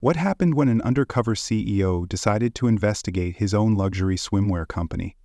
What happened when an undercover CEO decided to investigate his own luxury swimwear company?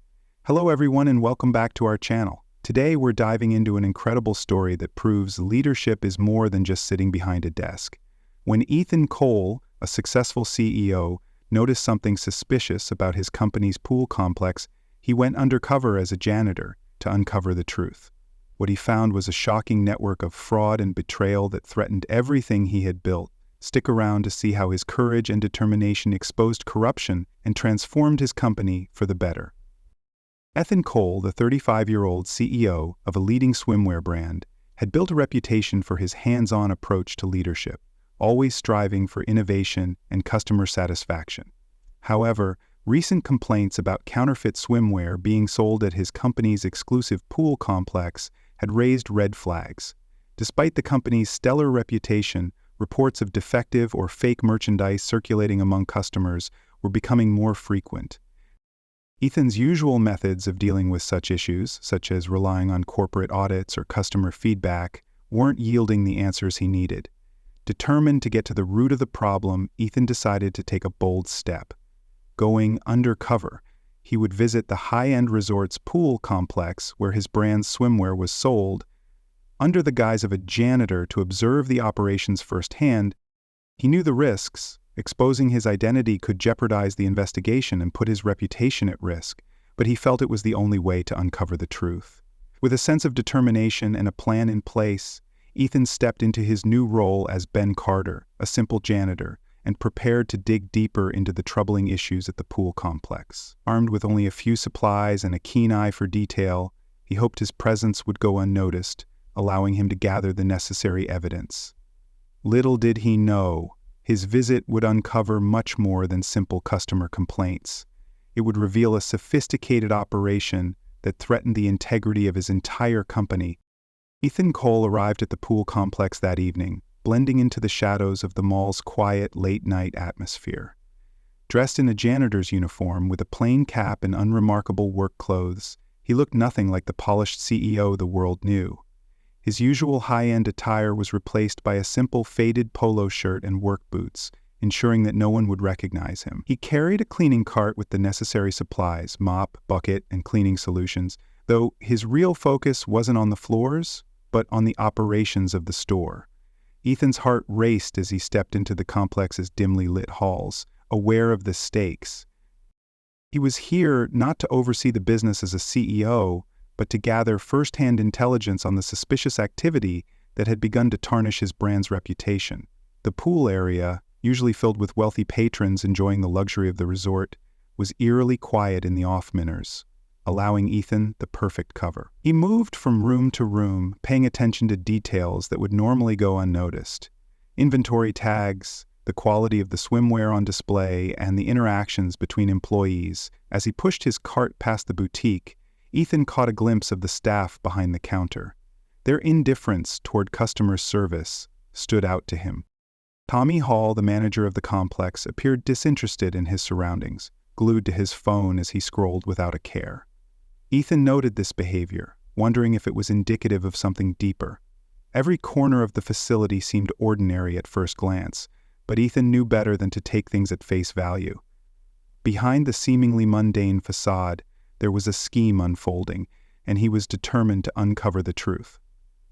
Hello everyone and welcome back to our channel. Today we're diving into an incredible story that proves leadership is more than just sitting behind a desk. When Ethan Cole, a successful CEO, noticed something suspicious about his company's pool complex, he went undercover as a janitor to uncover the truth. What he found was a shocking network of fraud and betrayal that threatened everything he had built. Stick around to see how his courage and determination exposed corruption and transformed his company for the better. Ethan Cole, the 35-year-old CEO of a leading swimwear brand, had built a reputation for his hands-on approach to leadership, always striving for innovation and customer satisfaction. However, recent complaints about counterfeit swimwear being sold at his company's exclusive pool complex had raised red flags. Despite the company's stellar reputation, reports of defective or fake merchandise circulating among customers were becoming more frequent. Ethan's usual methods of dealing with such issues, such as relying on corporate audits or customer feedback, weren't yielding the answers he needed. Determined to get to the root of the problem, Ethan decided to take a bold step. Going undercover, he would visit the high-end resort's pool complex where his brand's swimwear was sold. Under the guise of a janitor to observe the operations firsthand, he knew the risks. Exposing his identity could jeopardize the investigation and put his reputation at risk, but he felt it was the only way to uncover the truth. With a sense of determination and a plan in place, Ethan stepped into his new role as Ben Carter, a simple janitor, and prepared to dig deeper into the troubling issues at the pool complex. Armed with only a few supplies and a keen eye for detail, he hoped his presence would go unnoticed, allowing him to gather the necessary evidence. Little did he know, his visit would uncover much more than simple customer complaints. It would reveal a sophisticated operation that threatened the integrity of his entire company. Ethan Cole arrived at the pool complex that evening, blending into the shadows of the mall's quiet, late-night atmosphere. Dressed in a janitor's uniform with a plain cap and unremarkable work clothes, he looked nothing like the polished CEO the world knew. His usual high-end attire was replaced by a simple faded polo shirt and work boots, ensuring that no one would recognize him. He carried a cleaning cart with the necessary supplies, mop, bucket, and cleaning solutions, though his real focus wasn't on the floors, but on the operations of the store. Ethan's heart raced as he stepped into the complex's dimly lit halls, aware of the stakes. He was here not to oversee the business as a CEO, but to gather first-hand intelligence on the suspicious activity that had begun to tarnish his brand's reputation. The pool area, usually filled with wealthy patrons enjoying the luxury of the resort, was eerily quiet in the off-minors, allowing Ethan the perfect cover. He moved from room to room, paying attention to details that would normally go unnoticed. Inventory tags, the quality of the swimwear on display, and the interactions between employees. As he pushed his cart past the boutique, Ethan caught a glimpse of the staff behind the counter. Their indifference toward customer service stood out to him. Tommy Hall, the manager of the complex, appeared disinterested in his surroundings, glued to his phone as he scrolled without a care. Ethan noted this behavior, wondering if it was indicative of something deeper. Every corner of the facility seemed ordinary at first glance, but Ethan knew better than to take things at face value. Behind the seemingly mundane facade, there was a scheme unfolding, and he was determined to uncover the truth,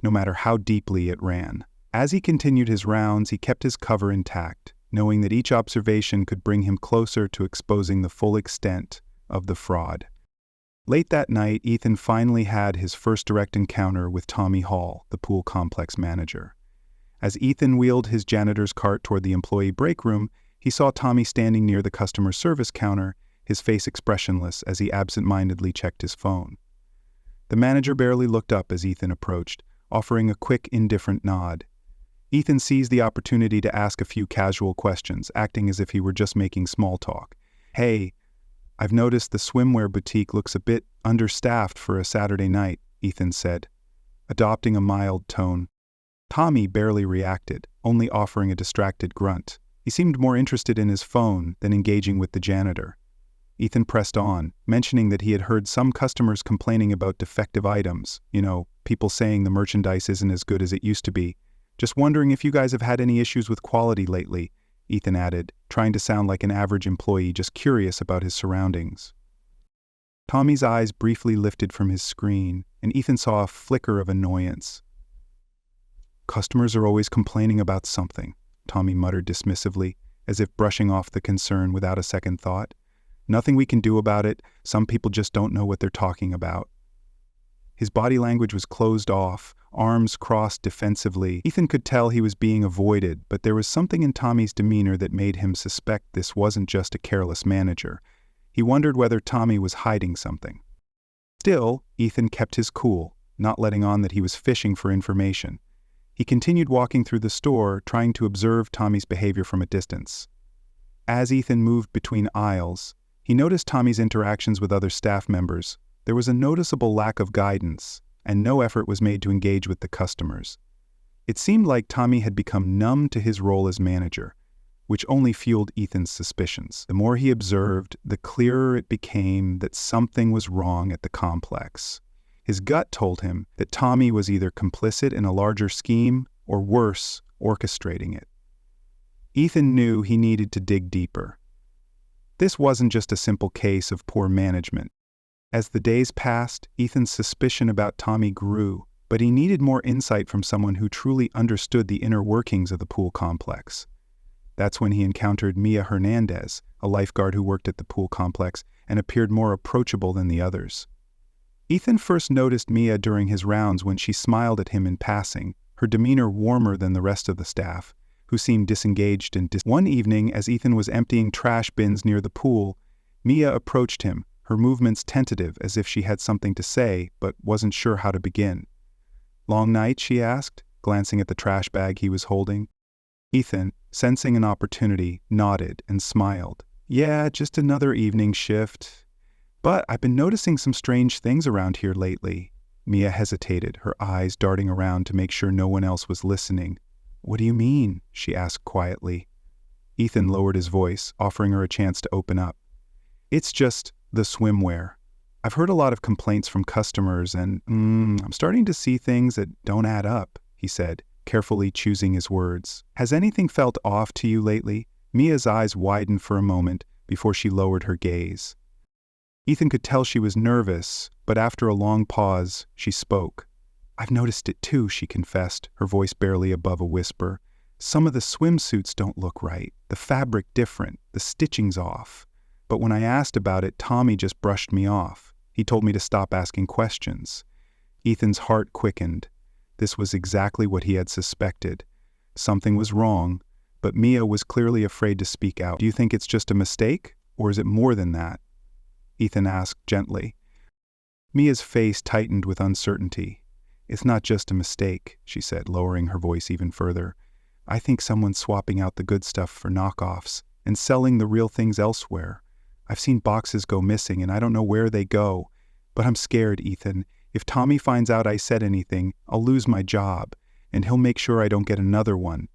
no matter how deeply it ran. As he continued his rounds, he kept his cover intact, knowing that each observation could bring him closer to exposing the full extent of the fraud. Late that night, Ethan finally had his first direct encounter with Tommy Hall, the pool complex manager. As Ethan wheeled his janitor's cart toward the employee break room, he saw Tommy standing near the customer service counter, his face expressionless as he absent-mindedly checked his phone. The manager barely looked up as Ethan approached, offering a quick, indifferent nod. Ethan seized the opportunity to ask a few casual questions, acting as if he were just making small talk. "Hey, I've noticed the swimwear boutique looks a bit understaffed for a Saturday night," Ethan said, adopting a mild tone. Tommy barely reacted, only offering a distracted grunt. He seemed more interested in his phone than engaging with the janitor. Ethan pressed on, mentioning that he had heard some customers complaining about defective items, people saying the merchandise isn't as good as it used to be. "Just wondering if you guys have had any issues with quality lately." Ethan added, trying to sound like an average employee just curious about his surroundings. Tommy's eyes briefly lifted from his screen, and Ethan saw a flicker of annoyance. "Customers are always complaining about something," Tommy muttered dismissively, as if brushing off the concern without a second thought. "Nothing we can do about it. Some people just don't know what they're talking about." His body language was closed off, arms crossed defensively. Ethan could tell he was being avoided, but there was something in Tommy's demeanor that made him suspect this wasn't just a careless manager. He wondered whether Tommy was hiding something. Still, Ethan kept his cool, not letting on that he was fishing for information. He continued walking through the store, trying to observe Tommy's behavior from a distance. As Ethan moved between aisles, he noticed Tommy's interactions with other staff members. There was a noticeable lack of guidance, and no effort was made to engage with the customers. It seemed like Tommy had become numb to his role as manager, which only fueled Ethan's suspicions. The more he observed, the clearer it became that something was wrong at the complex. His gut told him that Tommy was either complicit in a larger scheme, or worse, orchestrating it. Ethan knew he needed to dig deeper. This wasn't just a simple case of poor management. As the days passed, Ethan's suspicion about Tommy grew, but he needed more insight from someone who truly understood the inner workings of the pool complex. That's when he encountered Mia Hernandez, a lifeguard who worked at the pool complex and appeared more approachable than the others. Ethan first noticed Mia during his rounds when she smiled at him in passing, her demeanor warmer than the rest of the staff, who seemed disengaged and One evening, as Ethan was emptying trash bins near the pool, Mia approached him, her movements tentative as if she had something to say but wasn't sure how to begin. "Long night?" she asked, glancing at the trash bag he was holding. Ethan, sensing an opportunity, nodded and smiled. "Yeah, just another evening shift. But I've been noticing some strange things around here lately." Mia hesitated, her eyes darting around to make sure no one else was listening. "What do you mean?" she asked quietly. Ethan lowered his voice, offering her a chance to open up. "It's just the swimwear. I've heard a lot of complaints from customers, and I'm starting to see things that don't add up," he said, carefully choosing his words. "Has anything felt off to you lately?" Mia's eyes widened for a moment before she lowered her gaze. Ethan could tell she was nervous, but after a long pause, she spoke. "I've noticed it too," she confessed, her voice barely above a whisper. "Some of the swimsuits don't look right, the fabric different, the stitching's off. But when I asked about it, Tommy just brushed me off. He told me to stop asking questions." Ethan's heart quickened. This was exactly what he had suspected. Something was wrong, but Mia was clearly afraid to speak out. "Do you think it's just a mistake, or is it more than that?" Ethan asked gently. Mia's face tightened with uncertainty. "It's not just a mistake," she said, lowering her voice even further. "I think someone's swapping out the good stuff for knockoffs and selling the real things elsewhere. I've seen boxes go missing and I don't know where they go. But I'm scared, Ethan. If Tommy finds out I said anything, I'll lose my job, and he'll make sure I don't get another one."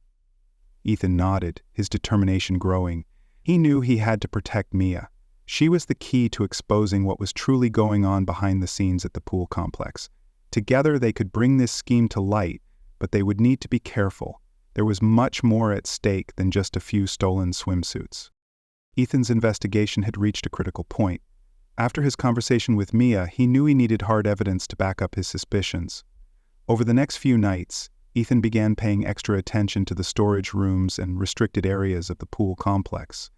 Ethan nodded, his determination growing. He knew he had to protect Mia. She was the key to exposing what was truly going on behind the scenes at the pool complex. Together they could bring this scheme to light, but they would need to be careful. There was much more at stake than just a few stolen swimsuits. Ethan's investigation had reached a critical point. After his conversation with Mia, he knew he needed hard evidence to back up his suspicions. Over the next few nights, Ethan began paying extra attention to the storage rooms and restricted areas of the pool complex.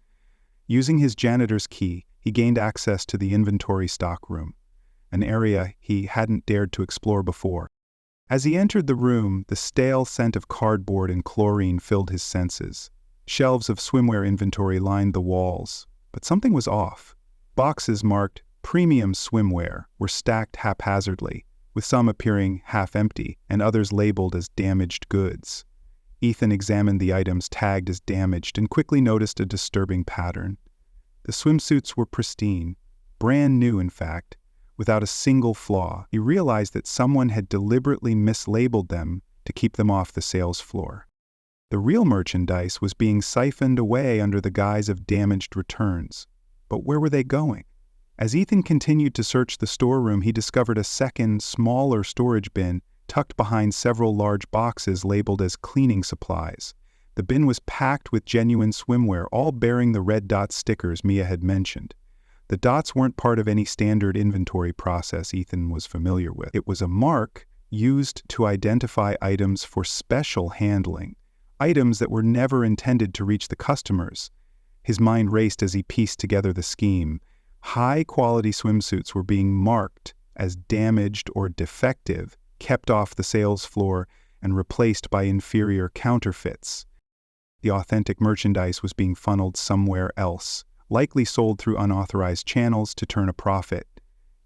Using his janitor's key, he gained access to the inventory stockroom, an area he hadn't dared to explore before. As he entered the room, the stale scent of cardboard and chlorine filled his senses. Shelves of swimwear inventory lined the walls, but something was off. Boxes marked "Premium Swimwear" were stacked haphazardly, with some appearing half-empty and others labeled as damaged goods. Ethan examined the items tagged as damaged and quickly noticed a disturbing pattern. The swimsuits were pristine, brand new in fact, without a single flaw. He realized that someone had deliberately mislabeled them to keep them off the sales floor. The real merchandise was being siphoned away under the guise of damaged returns. But where were they going? As Ethan continued to search the storeroom, he discovered a second, smaller storage bin tucked behind several large boxes labeled as cleaning supplies. The bin was packed with genuine swimwear, all bearing the red dot stickers Mia had mentioned. The dots weren't part of any standard inventory process Ethan was familiar with. It was a mark used to identify items for special handling, items that were never intended to reach the customers. His mind raced as he pieced together the scheme. High-quality swimsuits were being marked as damaged or defective, kept off the sales floor, and replaced by inferior counterfeits. The authentic merchandise was being funneled somewhere else, likely sold through unauthorized channels to turn a profit.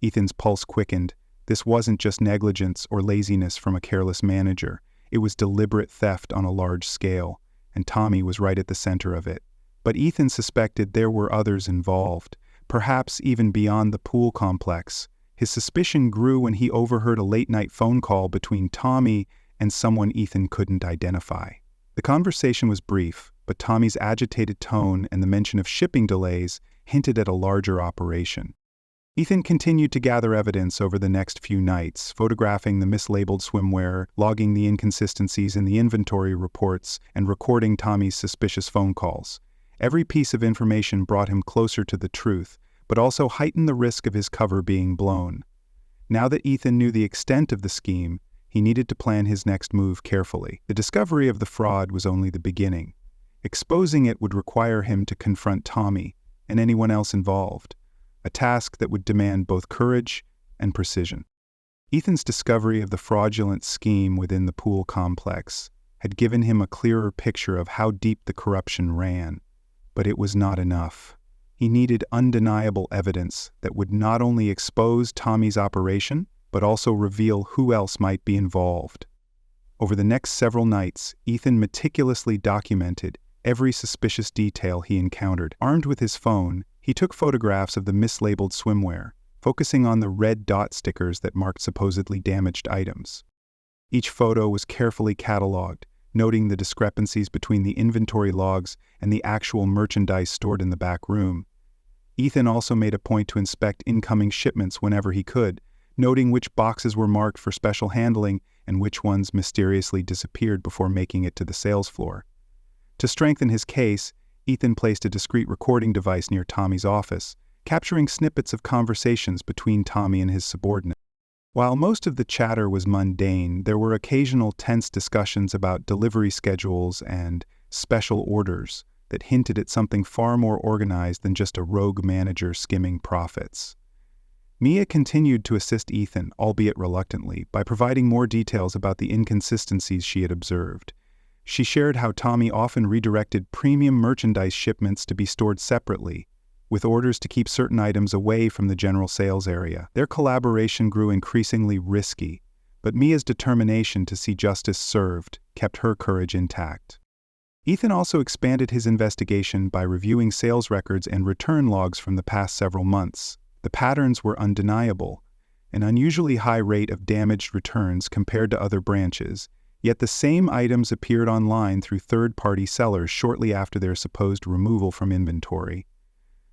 Ethan's pulse quickened. This wasn't just negligence or laziness from a careless manager. It was deliberate theft on a large scale, and Tommy was right at the center of it. But Ethan suspected there were others involved, perhaps even beyond the pool complex. His suspicion grew when he overheard a late-night phone call between Tommy and someone Ethan couldn't identify. The conversation was brief, but Tommy's agitated tone and the mention of shipping delays hinted at a larger operation. Ethan continued to gather evidence over the next few nights, photographing the mislabeled swimwear, logging the inconsistencies in the inventory reports, and recording Tommy's suspicious phone calls. Every piece of information brought him closer to the truth, but also heightened the risk of his cover being blown. Now that Ethan knew the extent of the scheme, he needed to plan his next move carefully. The discovery of the fraud was only the beginning. Exposing it would require him to confront Tommy and anyone else involved, a task that would demand both courage and precision. Ethan's discovery of the fraudulent scheme within the pool complex had given him a clearer picture of how deep the corruption ran, but it was not enough. He needed undeniable evidence that would not only expose Tommy's operation, but also reveal who else might be involved. Over the next several nights, Ethan meticulously documented every suspicious detail he encountered. Armed with his phone, he took photographs of the mislabeled swimwear, focusing on the red dot stickers that marked supposedly damaged items. Each photo was carefully cataloged, noting the discrepancies between the inventory logs and the actual merchandise stored in the back room. Ethan also made a point to inspect incoming shipments whenever he could, noting which boxes were marked for special handling and which ones mysteriously disappeared before making it to the sales floor. To strengthen his case, Ethan placed a discreet recording device near Tommy's office, capturing snippets of conversations between Tommy and his subordinate. While most of the chatter was mundane, there were occasional tense discussions about delivery schedules and special orders that hinted at something far more organized than just a rogue manager skimming profits. Mia continued to assist Ethan, albeit reluctantly, by providing more details about the inconsistencies she had observed. She shared how Tommy often redirected premium merchandise shipments to be stored separately, with orders to keep certain items away from the general sales area. Their collaboration grew increasingly risky, but Mia's determination to see justice served kept her courage intact. Ethan also expanded his investigation by reviewing sales records and return logs from the past several months. The patterns were undeniable, an unusually high rate of damaged returns compared to other branches, yet the same items appeared online through third-party sellers shortly after their supposed removal from inventory.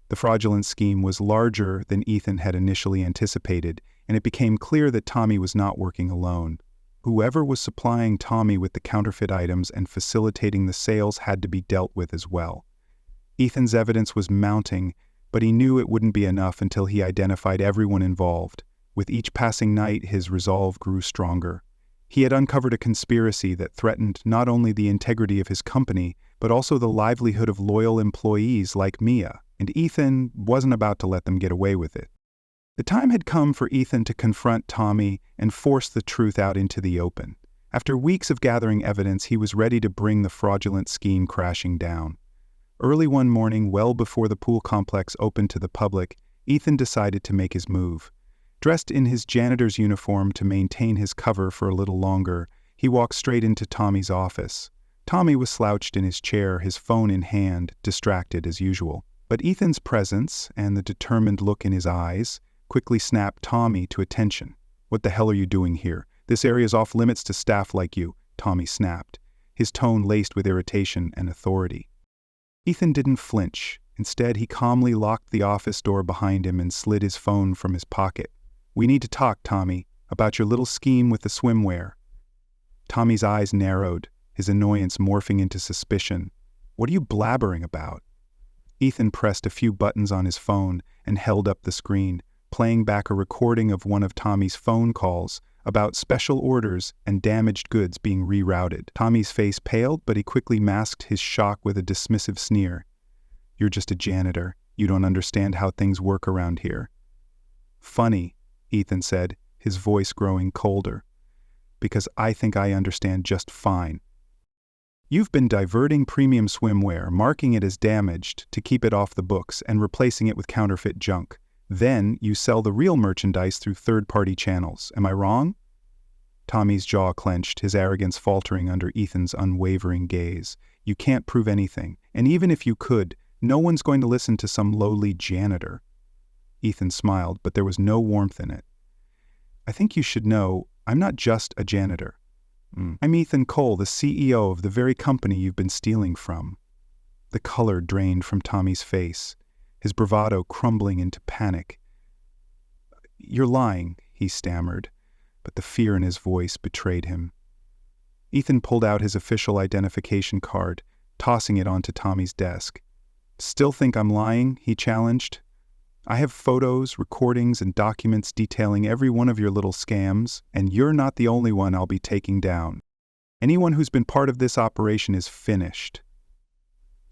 The fraudulent scheme was larger than Ethan had initially anticipated, and it became clear that Tommy was not working alone. Whoever was supplying Tommy with the counterfeit items and facilitating the sales had to be dealt with as well. Ethan's evidence was mounting, but he knew it wouldn't be enough until he identified everyone involved. With each passing night, his resolve grew stronger. He had uncovered a conspiracy that threatened not only the integrity of his company, but also the livelihood of loyal employees like Mia, and Ethan wasn't about to let them get away with it. The time had come for Ethan to confront Tommy and force the truth out into the open. After weeks of gathering evidence, he was ready to bring the fraudulent scheme crashing down. Early one morning, well before the pool complex opened to the public, Ethan decided to make his move. Dressed in his janitor's uniform to maintain his cover for a little longer, he walked straight into Tommy's office. Tommy was slouched in his chair, his phone in hand, distracted as usual. But Ethan's presence and the determined look in his eyes quickly snapped Tommy to attention. "What the hell are you doing here? This area's off limits to staff like you," Tommy snapped, his tone laced with irritation and authority. Ethan didn't flinch. Instead, he calmly locked the office door behind him and slid his phone from his pocket. "We need to talk, Tommy, about your little scheme with the swimwear." Tommy's eyes narrowed, his annoyance morphing into suspicion. "What are you blabbering about?" Ethan pressed a few buttons on his phone and held up the screen, playing back a recording of one of Tommy's phone calls about special orders and damaged goods being rerouted. Tommy's face paled, but he quickly masked his shock with a dismissive sneer. "You're just a janitor. You don't understand how things work around here." "Funny," Ethan said, his voice growing colder. "Because I think I understand just fine. You've been diverting premium swimwear, marking it as damaged to keep it off the books and replacing it with counterfeit junk. Then you sell the real merchandise through third-party channels. Am I wrong?" Tommy's jaw clenched, his arrogance faltering under Ethan's unwavering gaze. "You can't prove anything, and even if you could, no one's going to listen to some lowly janitor." Ethan smiled, but there was no warmth in it. "I think you should know, I'm not just a janitor. I'm Ethan Cole, the CEO of the very company you've been stealing from." The color drained from Tommy's face, his bravado crumbling into panic. "You're lying," he stammered, but the fear in his voice betrayed him. Ethan pulled out his official identification card, tossing it onto Tommy's desk. "Still think I'm lying?" he challenged. "I have photos, recordings, and documents detailing every one of your little scams, and you're not the only one I'll be taking down. Anyone who's been part of this operation is finished."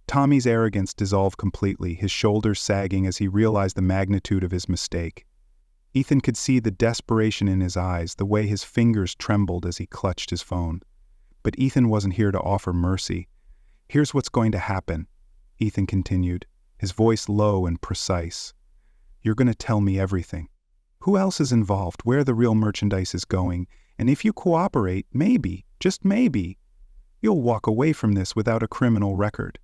Tommy's arrogance dissolved completely, his shoulders sagging as he realized the magnitude of his mistake. Ethan could see the desperation in his eyes, the way his fingers trembled as he clutched his phone. But Ethan wasn't here to offer mercy. "Here's what's going to happen," Ethan continued, his voice low and precise. "You're going to tell me everything. Who else is involved, where the real merchandise is going, and if you cooperate, maybe, just maybe, you'll walk away from this without a criminal record."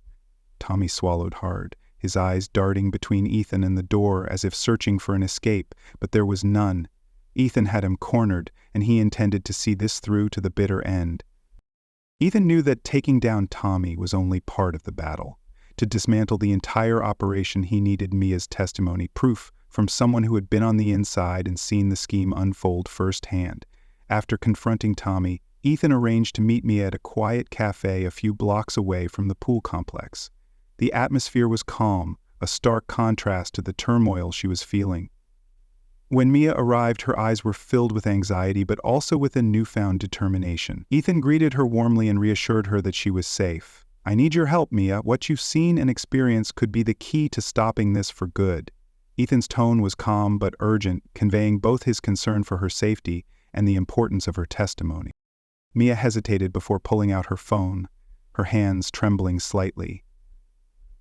Tommy swallowed hard, his eyes darting between Ethan and the door as if searching for an escape, but there was none. Ethan had him cornered, and he intended to see this through to the bitter end. Ethan knew that taking down Tommy was only part of the battle. To dismantle the entire operation, he needed Mia's testimony, proof from someone who had been on the inside and seen the scheme unfold firsthand. After confronting Tommy, Ethan arranged to meet Mia at a quiet cafe a few blocks away from the pool complex. The atmosphere was calm, a stark contrast to the turmoil she was feeling. When Mia arrived, her eyes were filled with anxiety, but also with a newfound determination. Ethan greeted her warmly and reassured her that she was safe. "I need your help, Mia. What you've seen and experienced could be the key to stopping this for good." Ethan's tone was calm but urgent, conveying both his concern for her safety and the importance of her testimony. Mia hesitated before pulling out her phone, her hands trembling slightly.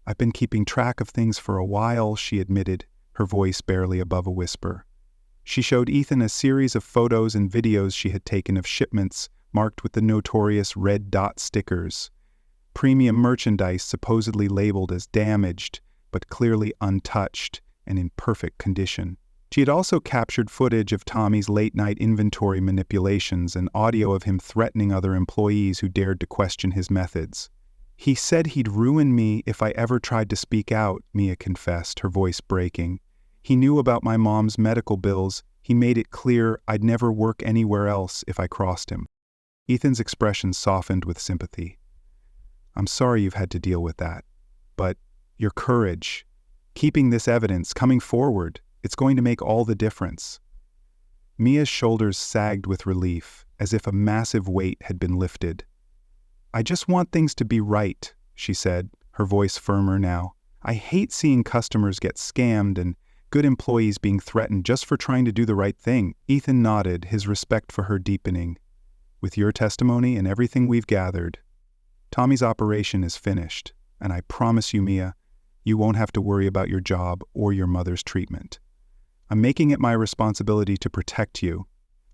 "I've been keeping track of things for a while," she admitted, her voice barely above a whisper. She showed Ethan a series of photos and videos she had taken of shipments marked with the notorious red dot stickers. Premium merchandise supposedly labeled as damaged, but clearly untouched and in perfect condition. She had also captured footage of Tommy's late-night inventory manipulations and audio of him threatening other employees who dared to question his methods. "He said he'd ruin me if I ever tried to speak out," Mia confessed, her voice breaking. "He knew about my mom's medical bills. He made it clear I'd never work anywhere else if I crossed him." Ethan's expression softened with sympathy. "I'm sorry you've had to deal with that. But your courage, keeping this evidence, coming forward, it's going to make all the difference." Mia's shoulders sagged with relief, as if a massive weight had been lifted. "I just want things to be right," she said, her voice firmer now. "I hate seeing customers get scammed and good employees being threatened just for trying to do the right thing." Ethan nodded, his respect for her deepening. "With your testimony and everything we've gathered, Tommy's operation is finished, and I promise you, Mia, you won't have to worry about your job or your mother's treatment. I'm making it my responsibility to protect you."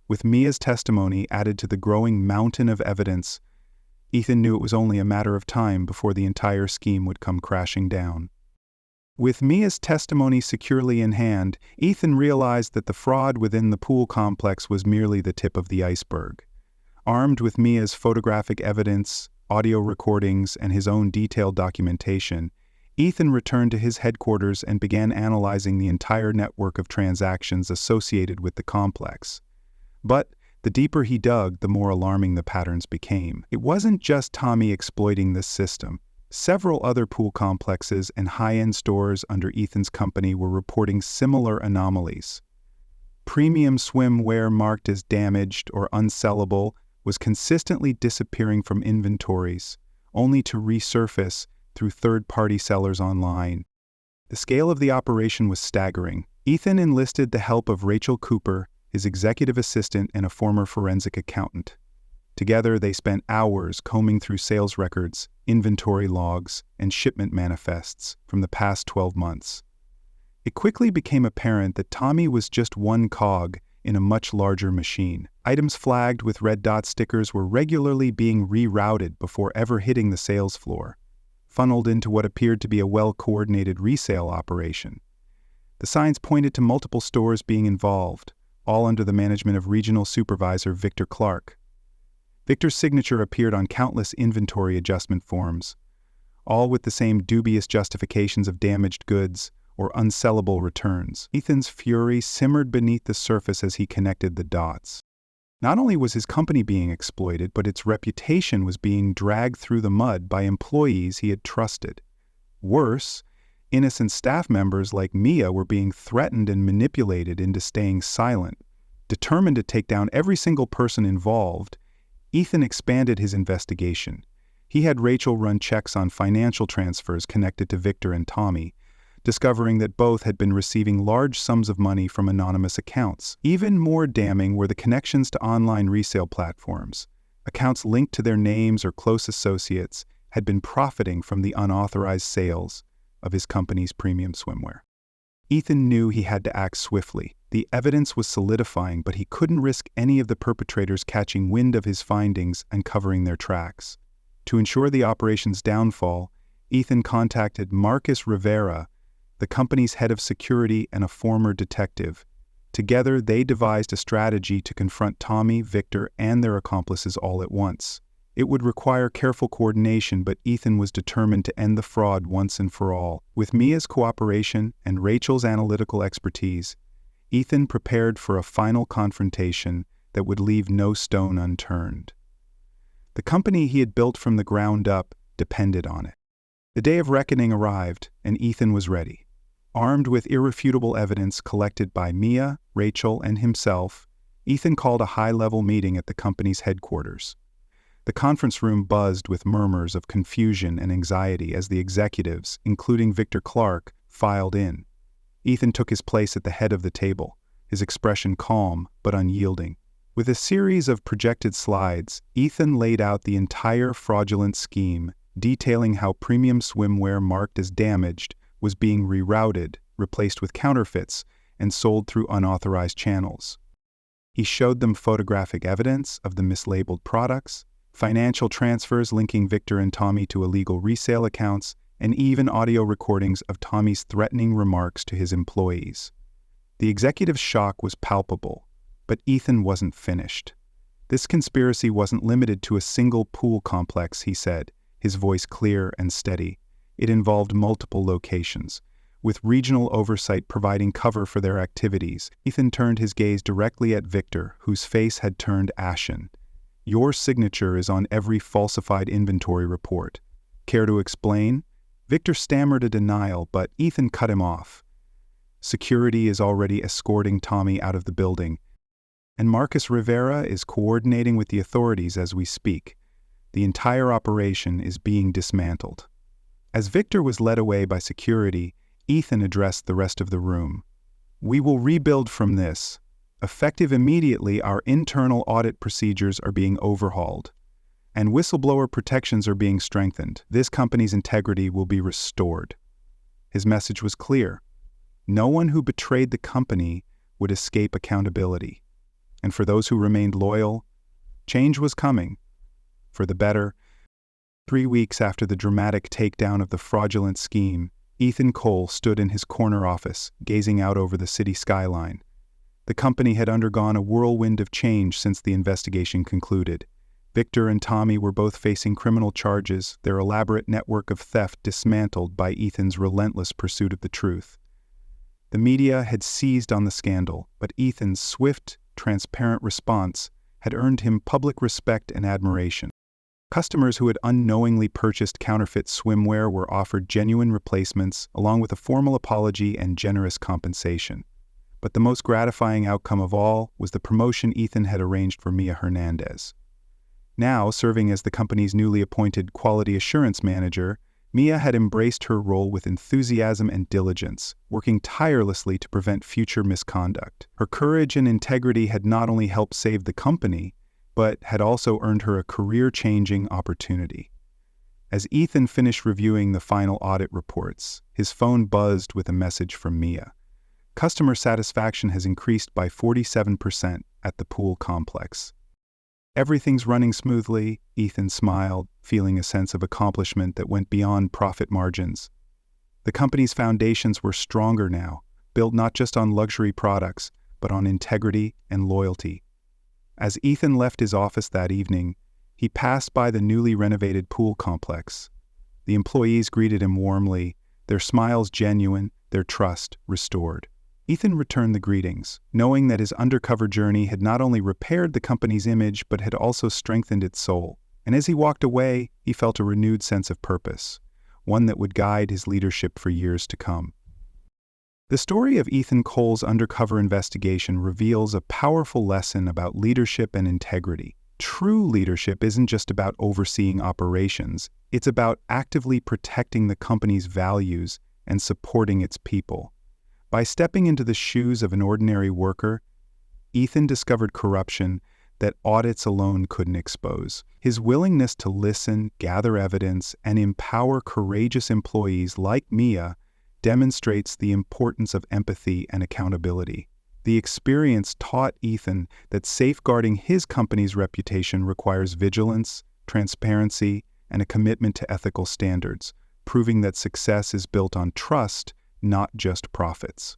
With Mia's testimony added to the growing mountain of evidence, Ethan knew it was only a matter of time before the entire scheme would come crashing down. With Mia's testimony securely in hand, Ethan realized that the fraud within the pool complex was merely the tip of the iceberg. Armed with Mia's photographic evidence, audio recordings, and his own detailed documentation, Ethan returned to his headquarters and began analyzing the entire network of transactions associated with the complex. But The deeper he dug, the more alarming the patterns became. It wasn't just Tommy exploiting this system. Several other pool complexes and high-end stores under Ethan's company were reporting similar anomalies. Premium swimwear marked as damaged or unsellable was consistently disappearing from inventories, only to resurface through third-party sellers online. The scale of the operation was staggering. Ethan enlisted the help of Rachel Cooper, his executive assistant and a former forensic accountant. Together, they spent hours combing through sales records, inventory logs, and shipment manifests from the past 12 months. It quickly became apparent that Tommy was just one cog in a much larger machine. Items flagged with red dot stickers were regularly being rerouted before ever hitting the sales floor, funneled into what appeared to be a well-coordinated resale operation. The signs pointed to multiple stores being involved, all under the management of Regional Supervisor Victor Clark. Victor's signature appeared on countless inventory adjustment forms, all with the same dubious justifications of damaged goods or unsellable returns. Ethan's fury simmered beneath the surface as he connected the dots. Not only was his company being exploited, but its reputation was being dragged through the mud by employees he had trusted. Worse, innocent staff members like Mia were being threatened and manipulated into staying silent. Determined to take down every single person involved, Ethan expanded his investigation. He had Rachel run checks on financial transfers connected to Victor and Tommy, discovering that both had been receiving large sums of money from anonymous accounts. Even more damning were the connections to online resale platforms. Accounts linked to their names or close associates had been profiting from the unauthorized sales of his company's premium swimwear. Ethan knew he had to act swiftly. The evidence was solidifying, but he couldn't risk any of the perpetrators catching wind of his findings and covering their tracks. To ensure the operation's downfall, Ethan contacted Marcus Rivera, the company's head of security and a former detective. Together, they devised a strategy to confront Tommy, Victor, and their accomplices all at once. It would require careful coordination, but Ethan was determined to end the fraud once and for all. With Mia's cooperation and Rachel's analytical expertise, Ethan prepared for a final confrontation that would leave no stone unturned. The company he had built from the ground up depended on it. The day of reckoning arrived, and Ethan was ready. Armed with irrefutable evidence collected by Mia, Rachel, and himself, Ethan called a high-level meeting at the company's headquarters. The conference room buzzed with murmurs of confusion and anxiety as the executives, including Victor Clark, filed in. Ethan took his place at the head of the table, his expression calm but unyielding. With a series of projected slides, Ethan laid out the entire fraudulent scheme, detailing how premium swimwear marked as damaged was being rerouted, replaced with counterfeits, and sold through unauthorized channels. He showed them photographic evidence of the mislabeled products, financial transfers linking Victor and Tommy to illegal resale accounts, and even audio recordings of Tommy's threatening remarks to his employees. The executive's shock was palpable, but Ethan wasn't finished. This conspiracy wasn't limited to a single pool complex, he said, his voice clear and steady. It involved multiple locations, with regional oversight providing cover for their activities. Ethan turned his gaze directly at Victor, whose face had turned ashen. "Your signature is on every falsified inventory report. Care to explain?" Victor stammered a denial, but Ethan cut him off. "Security is already escorting Tommy out of the building, and Marcus Rivera is coordinating with the authorities as we speak. The entire operation is being dismantled." As Victor was led away by security, Ethan addressed the rest of the room. "We will rebuild from this. Effective immediately, our internal audit procedures are being overhauled, and whistleblower protections are being strengthened. This company's integrity will be restored." His message was clear. No one who betrayed the company would escape accountability. And for those who remained loyal, change was coming. For the better. 3 weeks after the dramatic takedown of the fraudulent scheme, Ethan Cole stood in his corner office, gazing out over the city skyline. The company had undergone a whirlwind of change since the investigation concluded. Victor and Tommy were both facing criminal charges, their elaborate network of theft dismantled by Ethan's relentless pursuit of the truth. The media had seized on the scandal, but Ethan's swift, transparent response had earned him public respect and admiration. Customers who had unknowingly purchased counterfeit swimwear were offered genuine replacements, along with a formal apology and generous compensation. But the most gratifying outcome of all was the promotion Ethan had arranged for Mia Hernandez. Now, serving as the company's newly appointed quality assurance manager, Mia had embraced her role with enthusiasm and diligence, working tirelessly to prevent future misconduct. Her courage and integrity had not only helped save the company, but had also earned her a career-changing opportunity. As Ethan finished reviewing the final audit reports, his phone buzzed with a message from Mia. Customer satisfaction has increased by 47% at the pool complex. Everything's running smoothly, Ethan smiled, feeling a sense of accomplishment that went beyond profit margins. The company's foundations were stronger now, built not just on luxury products, but on integrity and loyalty. As Ethan left his office that evening, he passed by the newly renovated pool complex. The employees greeted him warmly, their smiles genuine, their trust restored. Ethan returned the greetings, knowing that his undercover journey had not only repaired the company's image but had also strengthened its soul. And as he walked away, he felt a renewed sense of purpose, one that would guide his leadership for years to come. The story of Ethan Cole's undercover investigation reveals a powerful lesson about leadership and integrity. True leadership isn't just about overseeing operations, it's about actively protecting the company's values and supporting its people. By stepping into the shoes of an ordinary worker, Ethan discovered corruption that audits alone couldn't expose. His willingness to listen, gather evidence, and empower courageous employees like Mia demonstrates the importance of empathy and accountability. The experience taught Ethan that safeguarding his company's reputation requires vigilance, transparency, and a commitment to ethical standards, proving that success is built on trust, not just profits.